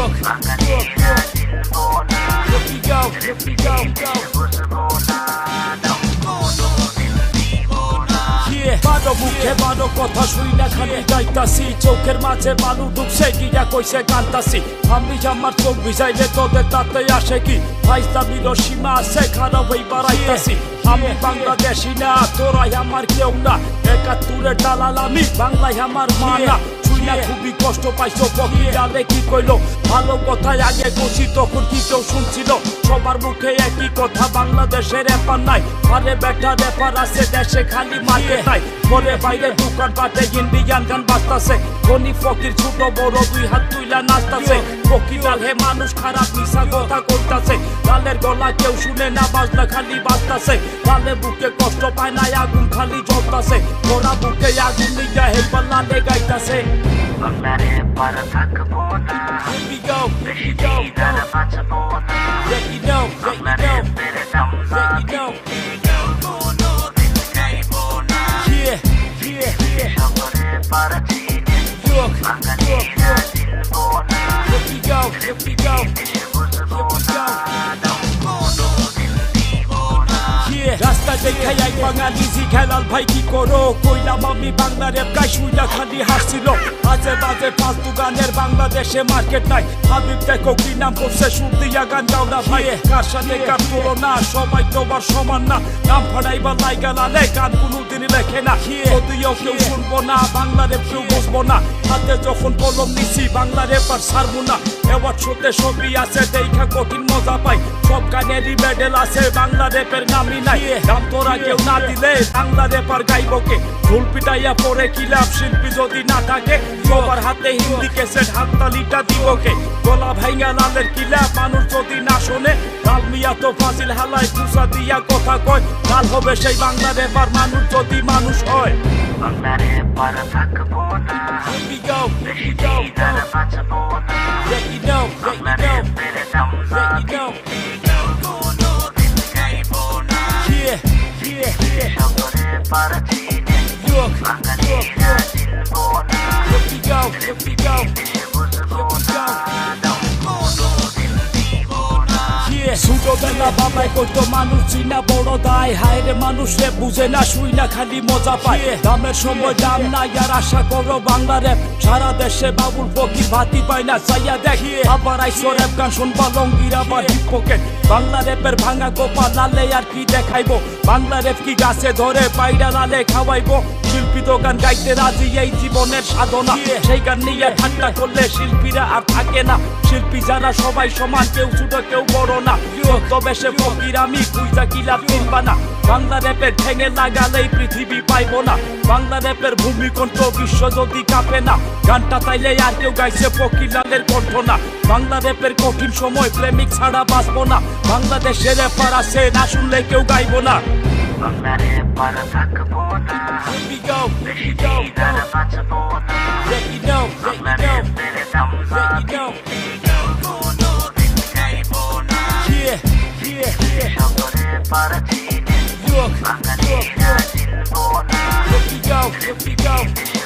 Look, here we go. বারো মুখে বারো কথা শুই না খালি গাইতাছি চোখের মাঝে বালু ডুবছে গিয়া কইছে কান্তাছি আমি আমার চোখ ভিজাইলে তোদের তাতে আসে কি ফাইজলামির সীমা আছে খারাপ হই বাড়াইতাছি আমি বাংলাদেশি না তোরাই আমার কেউ না একাত্তরের দালাল আমি বাংলায় আমার মা না শুইনা খুবই কষ্ট পাইছো ফকিরালে কি কইলো ভালো কথায় আগে কইছি তখন কি কেউ শুনছিল সবার মুখে একই কথা বাংলাদেশের ব্যাপার নাই আরে বেটা ব্যাপার আছে দেশে খালি মার্কেট নাই ঘরে বাইরে দোকান পাটে ইন্ডিয়ান গান বাজতাছে ধনী ফকির ছোট বড় দুই হাত তুইলা নাচতাছে ফকিরাল হে মানুষ খারাপ মিশা কথা কইতাছে লালের গলা কেউ শুনে না বাজনা খালি বাজতাছে লালে বুকে কষ্ট পায় না আগুন খালি জ্বলতাছে ওরা বুকে আগুন নিয়ে হে লালে গাইতাছে বাংলারে পার থাকবো না Here we go, আর বাঁচবো না let you know, বাংলারে পেরে দাম না কোনোদিন চাইবো না শহরে পার চিনে look, বাঙালি চিনবো না here we go, বুঝবো না কোনোদিন দিব না রাস্তা দেখাই এক বাঙালি খেলাল ভাই কি করো কইলাম আমি বাংলা রেপ গাই শুইলা খালি হাসছিল আজে বাজে ফালতু গানের বাংলাদেশে মার্কেট নাই হাবিব দেখো কি নাম করছে সুর দিয়া গান গাও না ভাই কার সাথে কার তুলনা সবাই তোমার সমান না নাম ফাড়াইবার লাইগা লালে গান কোনোদিন লেখে না যদিও কেউ শুনবো না বাংলা রেপ কেউ বুঝবো না হাতে যখন কলম নিছি বাংলা রেপ আর ছাড়বো না এবার শোতে ছবি আছে দেখা কঠিন মজা পাই সব গানেরই মেডেল আছে বাংলা রেপের নামই নাই দাম তোরা কেউ না দিলে বাংলা রেপার গাইবকে ঢোল পিটাইয়া পরে কি লাভ শিল্পী যদি না থাকে সবার হাতে হিন্দি ক্যাসেট হাততালিটা দিবকে গলা ভাইঙ্গা লালের কি লাভ মানুষ যদি না শোনে লাল মিয়া তো ফাজিল হালায় কুসা দিয়া কথা কয় লাল হবে সেই বাংলা রেপার মানুষ যদি মানুষ হয় বাংলারে পার থাকবো না Here we go, আর বাঁচবো না let you know, বাংলারে পেরে দাম না কোনোদিন চাইবো না শহরে পার চিনে look, বাঙালি চিনবো না here we go, বুঝবো না কোনোদিন দিব না ছোটবেলা বাবাই কইতো মানুষ চিনা বড় দায় হায়রে মানুষ রে বুঝে না শুই না খালি মজা পায় দামের সময় দাম নাই আর আশা করো বাংলা রেপ সারা দেশে বাবুল ফকির ভাতি পায় না চাইয়া দেখি আবার আইসো রেপ গান শুনবা লঙ্গির আবার হিপ পকেট বাংলা রেপের ভাঙা গোপা লালে আর কি দেখাইবো বাংলা রেপ কি গাছে ধরে পাইডা লালে খাওয়াইবো শিল্পী তো গান গাইতে রাজি এই জীবনের সাধনা সেই গান নিয়ে ঠান্ডা করলে শিল্পীরা আর থাকে না শিল্পী যারা সবাই সমান কেউ ছোট কেউ বড় না তবে সে ফকির আমি কুইজা কিলা চিনবা না বাংলা রেপের ঠেঙে লাগালেই পৃথিবী পাইবো না বাংলা রেপের ভূমিকণ্ঠ বিশ্ব যদি কাঁপে না গানটা তাইলে আর কেউ গাইছে ফকির লালের কণ্ঠ না বাংলা রেপের কঠিন সময় প্রেমিক ছাড়া বাঁচবো না বাংলাদেশের রেপার আছে না শুনলে কেউ গাইবো না বাংলারে পার থাকবো না Here we go, আর বাঁচবো না let you know, বাংলারে পেরে দাম না কোনোদিন চাইবো না শহরে পার চিনে look, বাঙালি চিনবো না here we go.